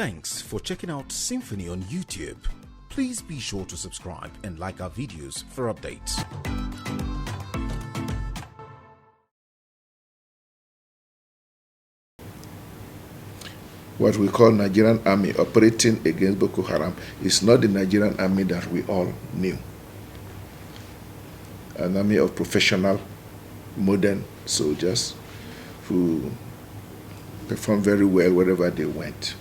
Thanks for checking out Symphony on YouTube. Please be sure to subscribe and like our videos for updates. What we call Nigerian army operating against Boko Haram is not the Nigerian army that we all knew. An army of professional, modern soldiers who performed very well wherever they went.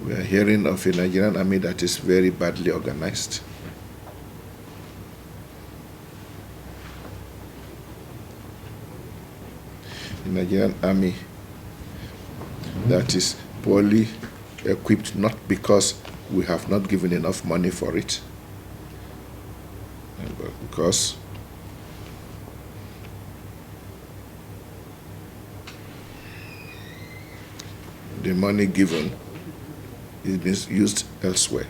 We are hearing of a Nigerian army that is very badly organized. The Nigerian army that is poorly equipped, not because we have not given enough money for it, but because the money given is being used elsewhere.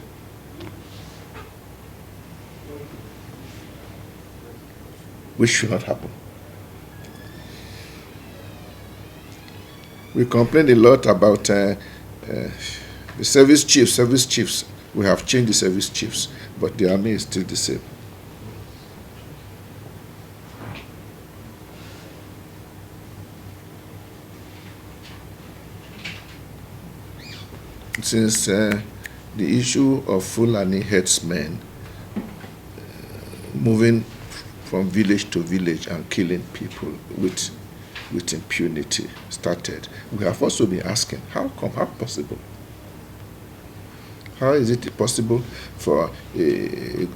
Which should not happen. We complained a lot about the service chiefs. We have changed the service chiefs, but the army is still the same. Since the issue of Fulani herdsmen moving from village to village and killing people with impunity started, we have also been asking, how possible? How is it possible for a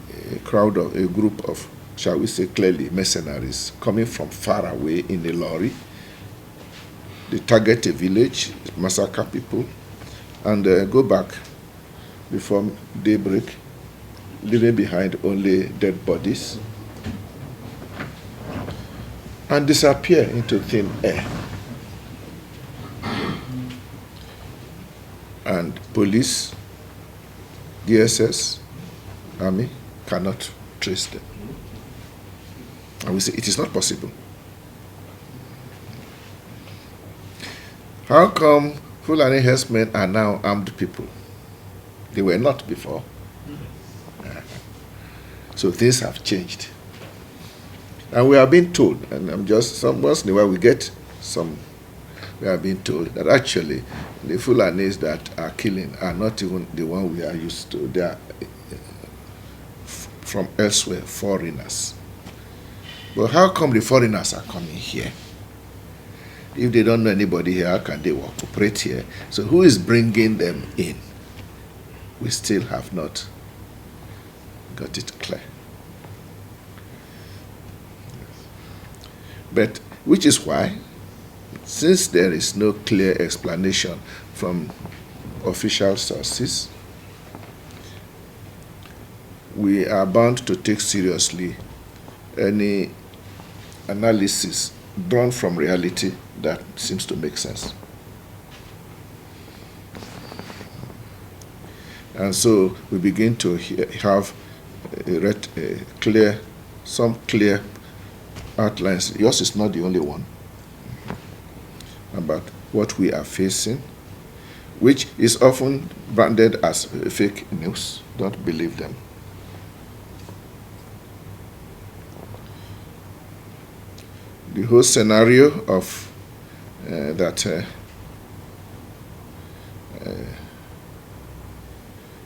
group of, shall we say clearly, mercenaries coming from far away in a lorry? They target a village, massacre people, and go back before daybreak, leaving behind only dead bodies, and disappear into thin air. And police, DSS, army cannot trace them. And we say it is not possible. How come Fulani herdsmen are now armed people? They were not before. So things have changed. And we are being told, and once in a while we get some, we are being told that actually the Fulanis that are killing are not even the one we are used to. They are from elsewhere, foreigners. But how come the foreigners are coming here? If they don't know anybody here, how can they operate here? So who is bringing them in? We still have not got it clear. But which is why, since there is no clear explanation from official sources, we are bound to take seriously any analysis drawn from reality that seems to make sense. And so we begin to have some clear outlines. Yours is not the only one, about what we are facing, which is often branded as fake news. Don't believe them. The whole scenario of that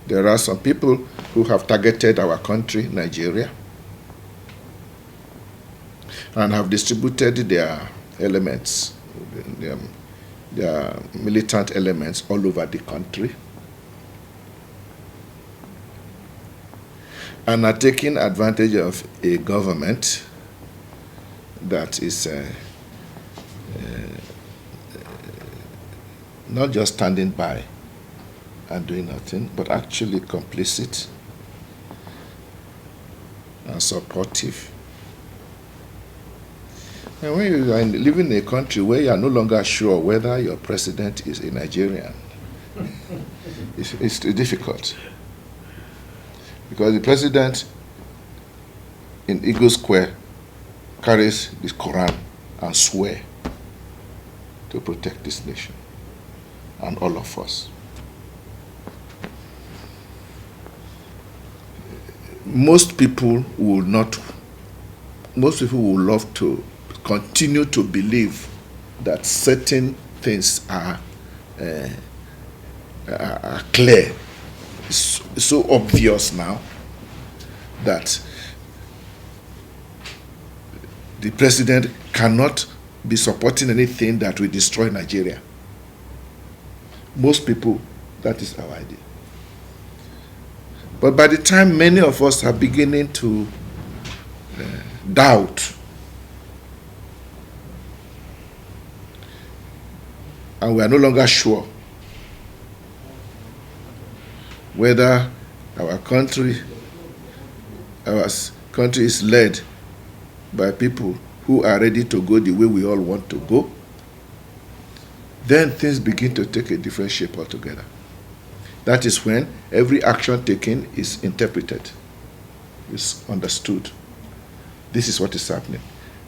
there are some people who have targeted our country, Nigeria, and have distributed their elements, their militant elements all over the country, and are taking advantage of a government that is not just standing by and doing nothing, but actually complicit and supportive. And when you are living in a country where you are no longer sure whether your president is a Nigerian, it's difficult. Because the president in Eagle Square carries the Quran and swear to protect this nation and all of us. Most people will love to continue to believe that certain things are clear. It's so obvious now that the president cannot be supporting anything that will destroy Nigeria. Most people, that is our idea. But by the time many of us are beginning to doubt, and we are no longer sure whether our country is led by people who are ready to go the way we all want to go, then things begin to take a different shape altogether. That is when every action taken is interpreted, is understood. This is what is happening.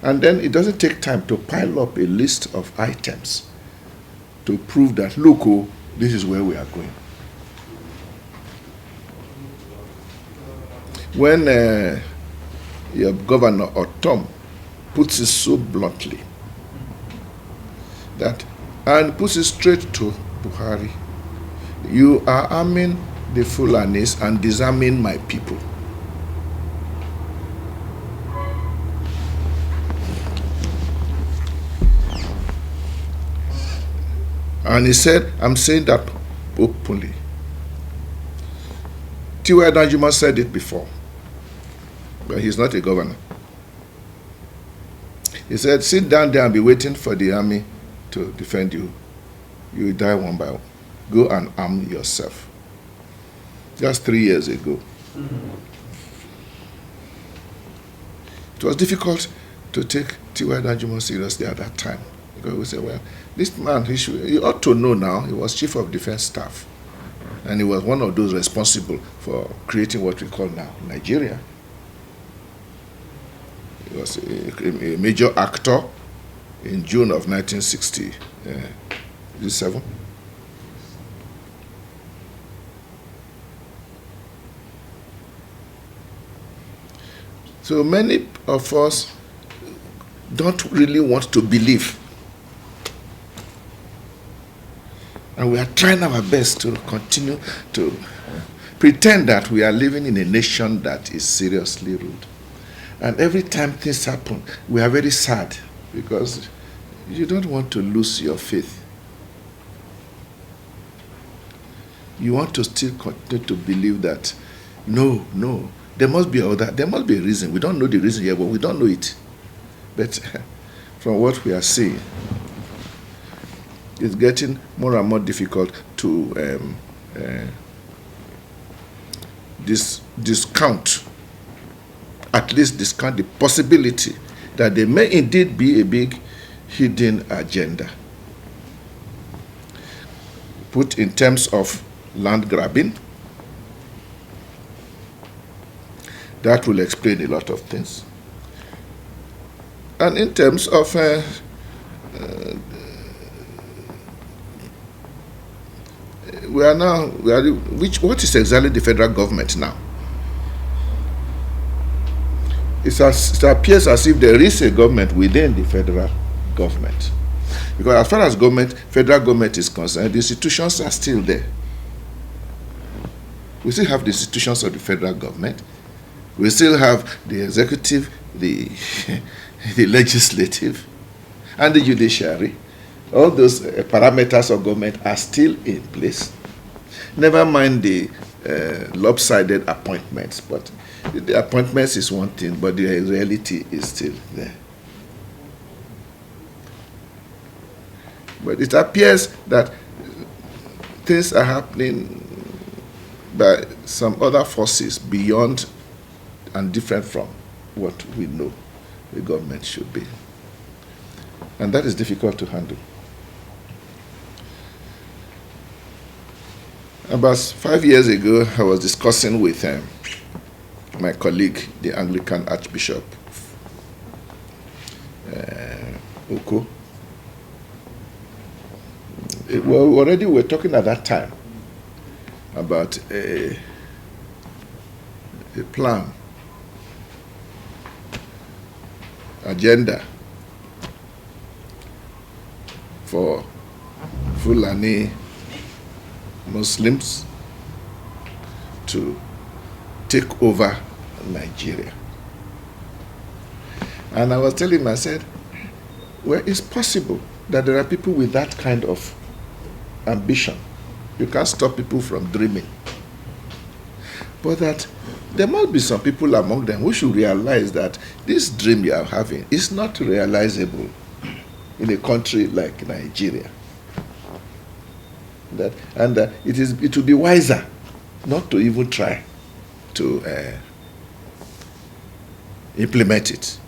And then it doesn't take time to pile up a list of items to prove that, look, oh, this is where we are going. When your governor Otom puts it so bluntly, and puts it straight to Buhari, you are arming the Fulanis and disarming my people. And he said, I'm saying that openly. Tiwa Danjuma said it before, but he's not a governor. He said, sit down there and be waiting for the army to defend you. You will die one by one. Go and arm yourself. Just 3 years ago. It was difficult to take Tiwa Danjuma seriously at that time. Because we said, well, this man, he ought to know now. He was Chief of Defense Staff. And he was one of those responsible for creating what we call now Nigeria. He was a major actor in June of 1967. So many of us don't really want to believe. And we are trying our best to continue to pretend that we are living in a nation that is seriously ruled. And every time things happen, we are very sad because you don't want to lose your faith. You want to still continue to believe that, no, there must be a reason. We don't know the reason yet, but we don't know it. But from what we are seeing, it's getting more and more difficult to discount the possibility that there may indeed be a big hidden agenda. Put in terms of land grabbing, that will explain a lot of things. And in terms of what is exactly the federal government now? It appears as if there is a government within the federal government. Because as far as federal government is concerned, the institutions are still there. We still have the institutions of the federal government. We still have the executive, the legislative, and the judiciary. All those parameters of government are still in place. Never mind the lopsided appointments, but the appointments is one thing, but the reality is still there. But it appears that things are happening by some other forces beyond and different from what we know the government should be. And that is difficult to handle. About 5 years ago, I was discussing with my colleague, the Anglican Archbishop, Oko. Well, already we were talking at that time about a plan, agenda for Fulani Muslims to take over Nigeria. And I was telling him, I said, well, it's possible that there are people with that kind of ambition. You can't stop people from dreaming. But that there must be some people among them who should realize that this dream you are having is not realizable in a country like Nigeria. It would be wiser not to even try to implement it.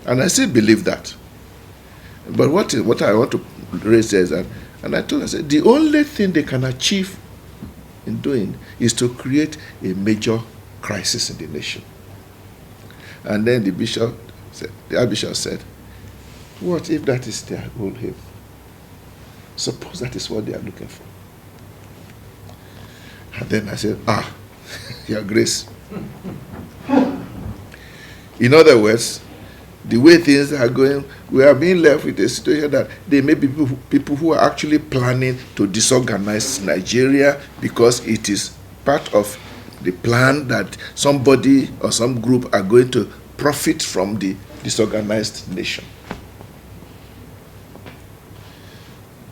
And I still believe that. But what I want to raise is that, and I told her, I said, the only thing they can achieve in doing is to create a major crisis in the nation. And then the Archbishop said, what if that is their goal aim? Suppose that is what they are looking for. And then I said, Your Grace. In other words, the way things are going, we are being left with a situation that there may be people who are actually planning to disorganize Nigeria because it is part of the plan that somebody or some group are going to profit from the disorganized nation.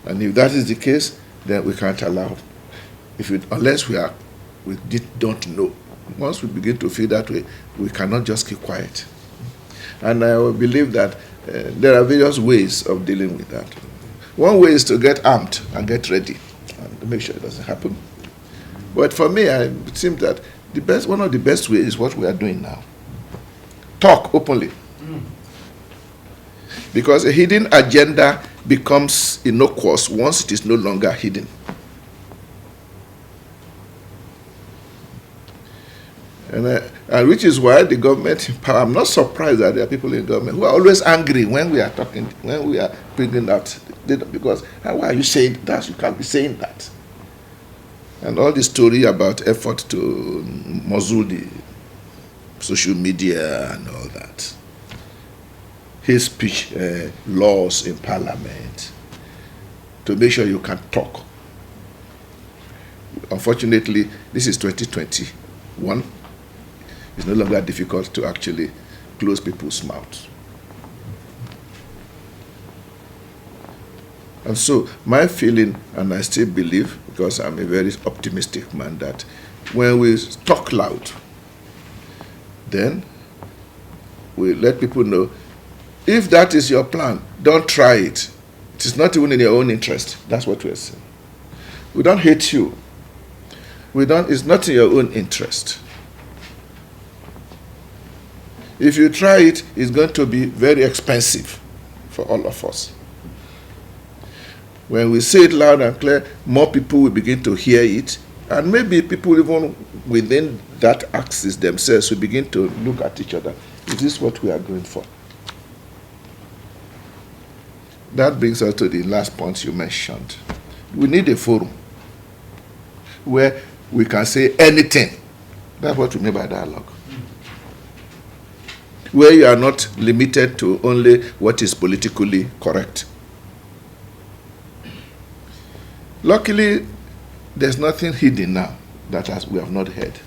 And if that is the case, then we can't allow, unless we don't know. Once we begin to feel that way, we cannot just keep quiet. And I believe that there are various ways of dealing with that. One way is to get armed and get ready and to make sure it doesn't happen. But for me, it seems that one of the best ways is what we are doing now. Talk openly. Because a hidden agenda becomes innocuous once it is no longer hidden. And which is why the government in power, I'm not surprised that there are people in government who are always angry when we are talking, when we are bringing that, because why are you saying that? You can't be saying that. And all the story about effort to muzzle the social media and all that. Hate speech laws in parliament to make sure you can talk. Unfortunately, this is 2021. It's no longer difficult to actually close people's mouths. And so my feeling, and I still believe, because I'm a very optimistic man, that when we talk loud, then we let people know, if that is your plan, don't try it. It is not even in your own interest. That's what we're saying. We don't hate you. It's not in your own interest. If you try it, it's going to be very expensive for all of us. When we say it loud and clear, more people will begin to hear it, and maybe people even within that axis themselves will begin to look at each other. Is this what we are going for? That brings us to the last point you mentioned. We need a forum where we can say anything. That's what we mean by dialogue. Where you are not limited to only what is politically correct. Luckily, there's nothing hidden now that we have not heard.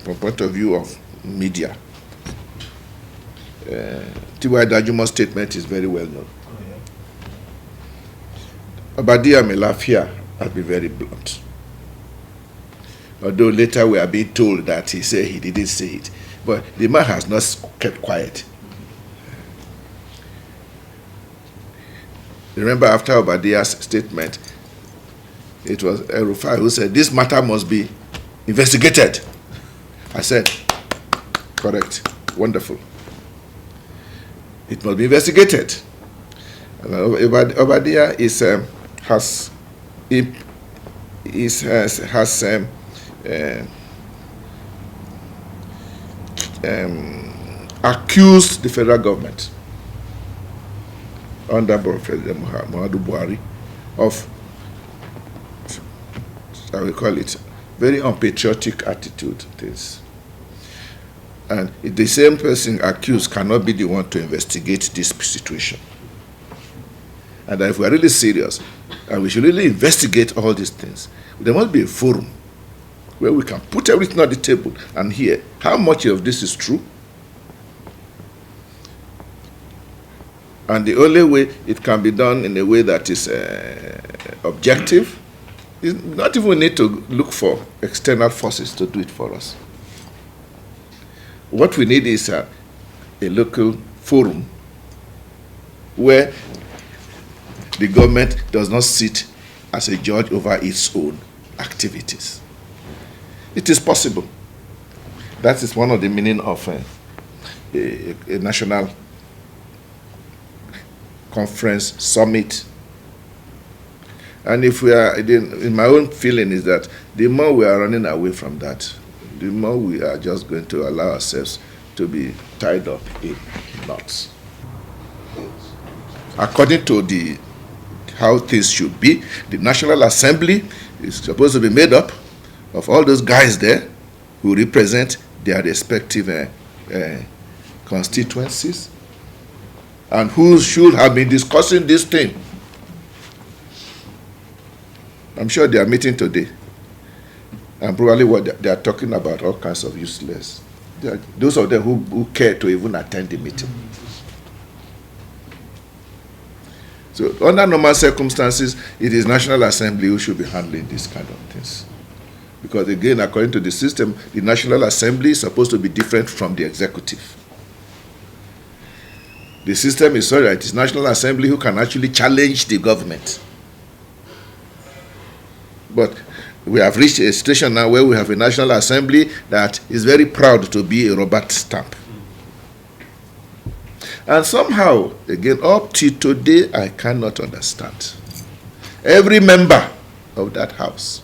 From point of view of media, T.Y. Dajumo's statement is very well known. Obadiah Melafia has been very blunt. Although later we are being told that he said he didn't say it. But the man has not kept quiet. Remember, after Obadiah's statement, it was El-Rufai who said, this matter must be investigated. I said, correct, wonderful. It must be investigated. And Obadiah has accused the federal government under President Muhammadu Buhari of, shall we call it, very unpatriotic attitude things. And the same person accused cannot be the one to investigate this situation. And if we are really serious, and we should really investigate all these things, there must be a forum where we can put everything on the table and hear how much of this is true. And the only way it can be done in a way that is objective is not even we need to look for external forces to do it for us. What we need is a local forum where the government does not sit as a judge over its own activities. It is possible. That is one of the meaning of a national conference, summit. And if we are, in my own feeling is that the more we are running away from that, the more we are just going to allow ourselves to be tied up in knots. According to how things should be, the National Assembly is supposed to be made up of all those guys there who represent their respective constituencies and who should have been discussing this thing. I'm sure they are meeting today. And probably what they are talking about all kinds of useless. Those of them who care to even attend the meeting. So under normal circumstances, it is National Assembly who should be handling these kind of things. Because again, according to the system, the National Assembly is supposed to be different from the executive. The system is so that it is National Assembly who can actually challenge the government. But we have reached a situation now where we have a National Assembly that is very proud to be a Robert stamp. And somehow, again, up to today, I cannot understand. Every member of that house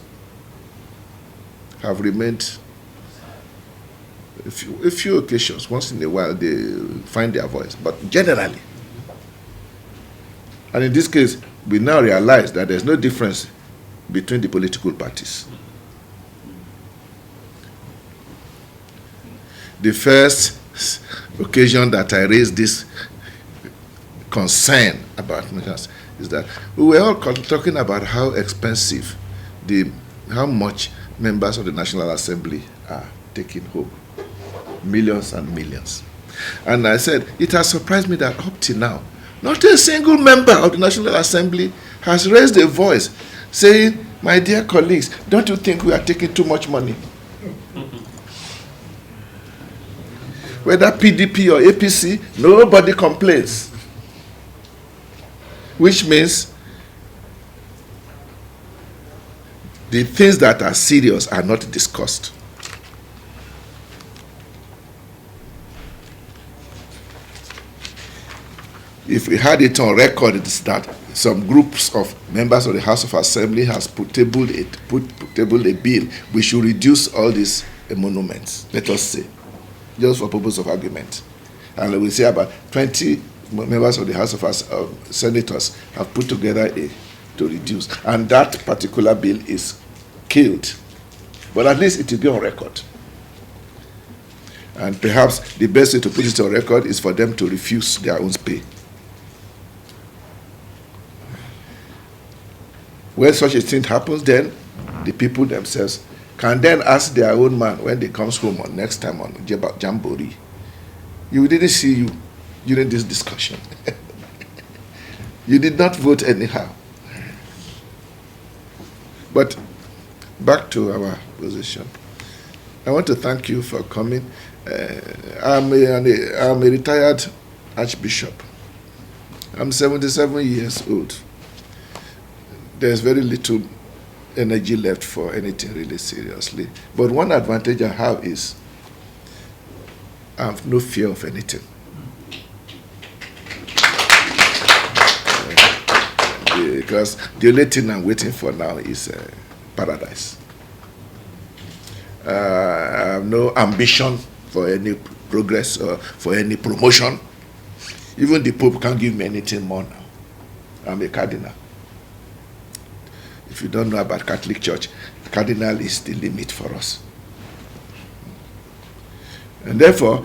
have remained, a few occasions, once in a while, they find their voice, but generally. And in this case, we now realize that there's no difference between the political parties. The first occasion that I raised this concern about measures is that we were all talking about how expensive, how much members of the National Assembly are taking home. Millions and millions. And I said, it has surprised me that up to now, not a single member of the National Assembly has raised a voice saying, my dear colleagues, don't you think we are taking too much money? Whether PDP or APC, nobody complains. Which means the things that are serious are not discussed. If we had it on record, it's that some groups of members of the House of Assembly has tabled a bill. We should reduce all these emoluments, let us say, just for purpose of argument. And we say about 20 members of the House of Senators have put together to reduce. And that particular bill is killed. But at least it will be on record. And perhaps the best way to put it on record is for them to refuse their own pay. When such a thing happens, then the people themselves can then ask their own man when they comes home on next time on Jamboree, you didn't see you during this discussion. You did not vote anyhow. But back to our position. I want to thank you for coming. I'm a retired Archbishop. I'm 77 years old. There's very little energy left for anything really seriously. But one advantage I have is I have no fear of anything. Because the only thing I'm waiting for now is paradise. I have no ambition for any progress or for any promotion. Even the Pope can't give me anything more now. I'm a cardinal. If you don't know about Catholic Church, cardinal is the limit for us. And therefore,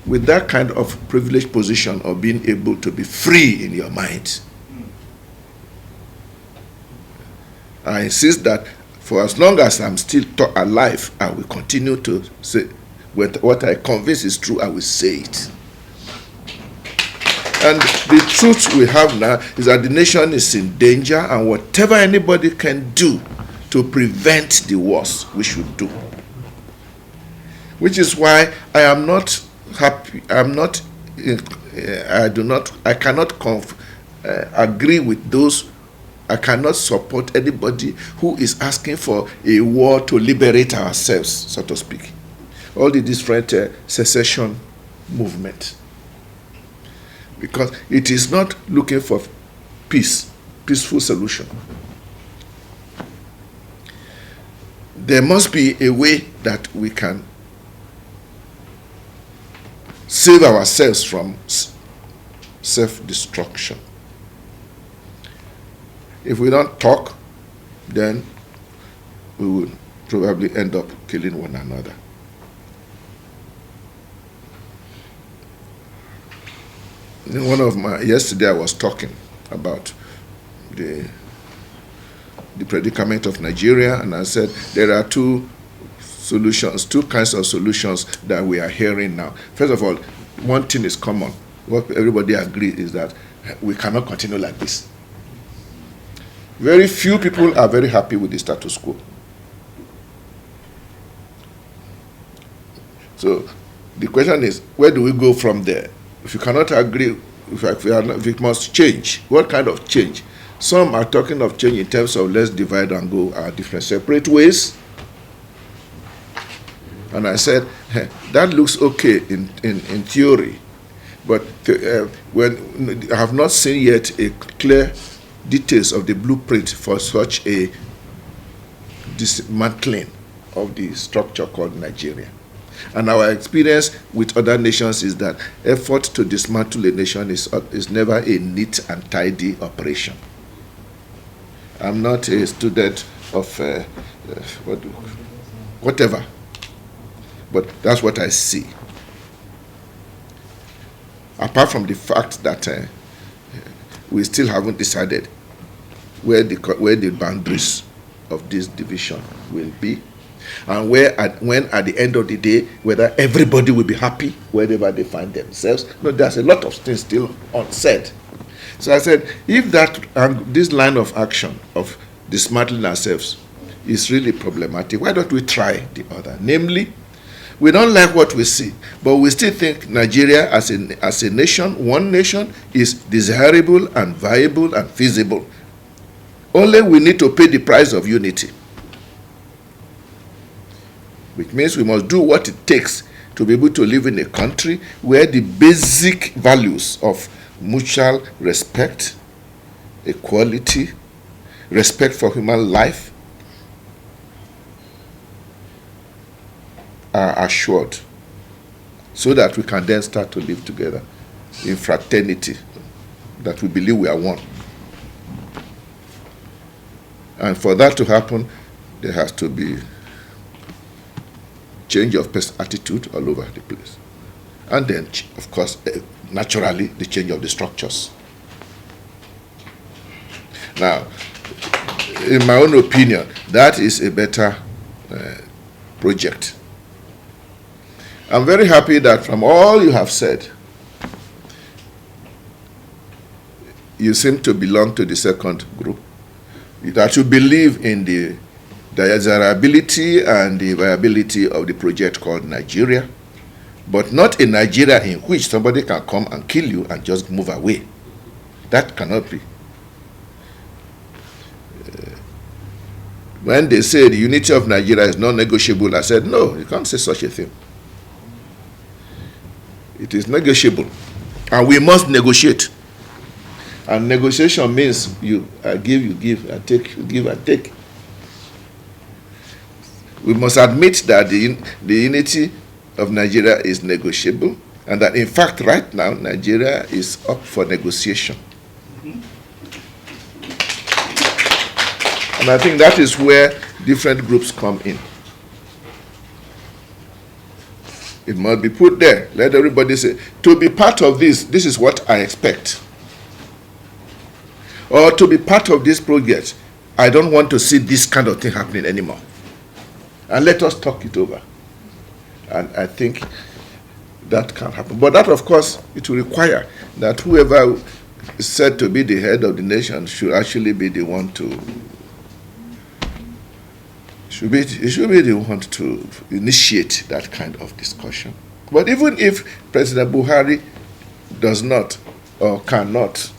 with that kind of privileged position of being able to be free in your mind, I insist that for as long as I'm still alive, I will continue to say what I convince is true, I will say it. And the truth we have now is that the nation is in danger, and whatever anybody can do to prevent the worst, we should do. Which is why I am not happy. I cannot agree with those. I cannot support anybody who is asking for a war to liberate ourselves, so to speak. All the different secession movement. Because it is not looking for peaceful solution. There must be a way that we can save ourselves from self-destruction. If we don't talk, then we will probably end up killing one another. Yesterday I was talking about the predicament of Nigeria, and I said there are two kinds of solutions that we are hearing now. First of all, one thing is common. What everybody agrees is that we cannot continue like this. Very few people are very happy with the status quo. So the question is, where do we go from there? If you cannot agree, if we must change, what kind of change? Some are talking of change in terms of let's divide and go our different separate ways. And I said, that looks okay in theory, but when I have not seen yet a clear details of the blueprint for such a dismantling of the structure called Nigeria. And our experience with other nations is that effort to dismantle a nation is never a neat and tidy operation. I'm not a student of whatever, but that's what I see. Apart from the fact that we still haven't decided where the boundaries of this division will be, and when at the end of the day, whether everybody will be happy wherever they find themselves. No, there's a lot of things still unsaid. So I said, if this line of action of dismantling ourselves is really problematic, why don't we try the other? Namely, we don't like what we see, but we still think Nigeria as a nation, one nation, is desirable and viable and feasible. Only we need to pay the price of unity, which means we must do what it takes to be able to live in a country where the basic values of mutual respect, equality, respect for human life are assured, so that we can then start to live together in fraternity, that we believe we are one. And for that to happen, there has to be change of attitude all over the place. And then, of course, naturally, the change of the structures. Now, in my own opinion, that is a better project. I'm very happy that from all you have said, you seem to belong to the second group, that you believe in the desirability and the viability of the project called Nigeria, but not a Nigeria in which somebody can come and kill you and just move away. That cannot be. When they say the unity of Nigeria is non-negotiable, I said, no, you can't say such a thing. It is negotiable, and we must negotiate. And negotiation means you give, and take, you give and take. We must admit that the unity of Nigeria is negotiable, and that in fact right now Nigeria is up for negotiation. And I think that is where different groups come in. It must be put there. Let everybody say, to be part of this, this is what I expect. Or to be part of this project, I don't want to see this kind of thing happening anymore. And let us talk it over. And I think that can happen. But that, of course, it will require that whoever is said to be the head of the nation should actually be the one to should be the one to initiate that kind of discussion. But even if President Buhari does not or cannot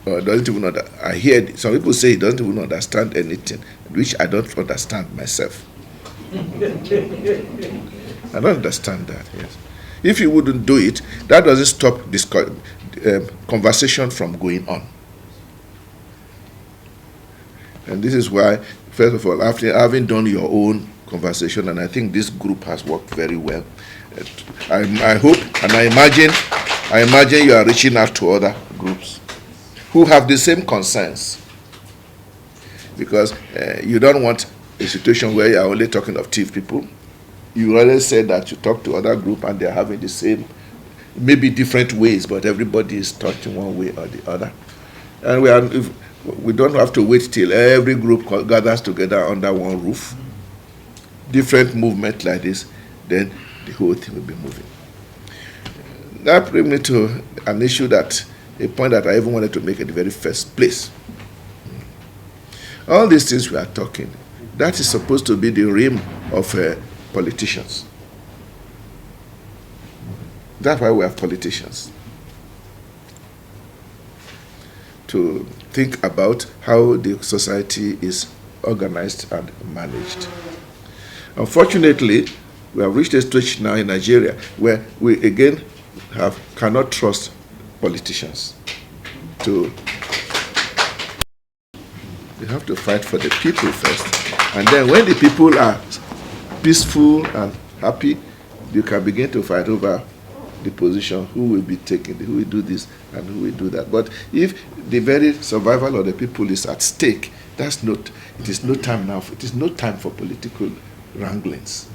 or doesn't even I hear some people say he doesn't even understand anything, which I don't understand myself. I don't understand that, yes. If you wouldn't do it, that doesn't stop this conversation from going on. And this is why, first of all, after having done your own conversation, and I think this group has worked very well, I hope and I imagine you are reaching out to other groups who have the same concerns, because you don't want a situation where you are only talking of thief people. You always said that you talk to other group and they are having the same, maybe different ways, but everybody is touching one way or the other. And we don't have to wait till every group gathers together under one roof. Different movement like this, then the whole thing will be moving. That brings me to an issue a point that I even wanted to make at the very first place. All these things we are talking, that is supposed to be the realm of politicians. That's why we have politicians. To think about how the society is organized and managed. Unfortunately, we have reached a stage now in Nigeria where we again cannot trust politicians. We have to fight for the people first. And then when the people are peaceful and happy, you can begin to fight over the position, who will be taken, who will do this and who will do that. But if the very survival of the people is at stake, it is no time now. It is no time for political wranglings.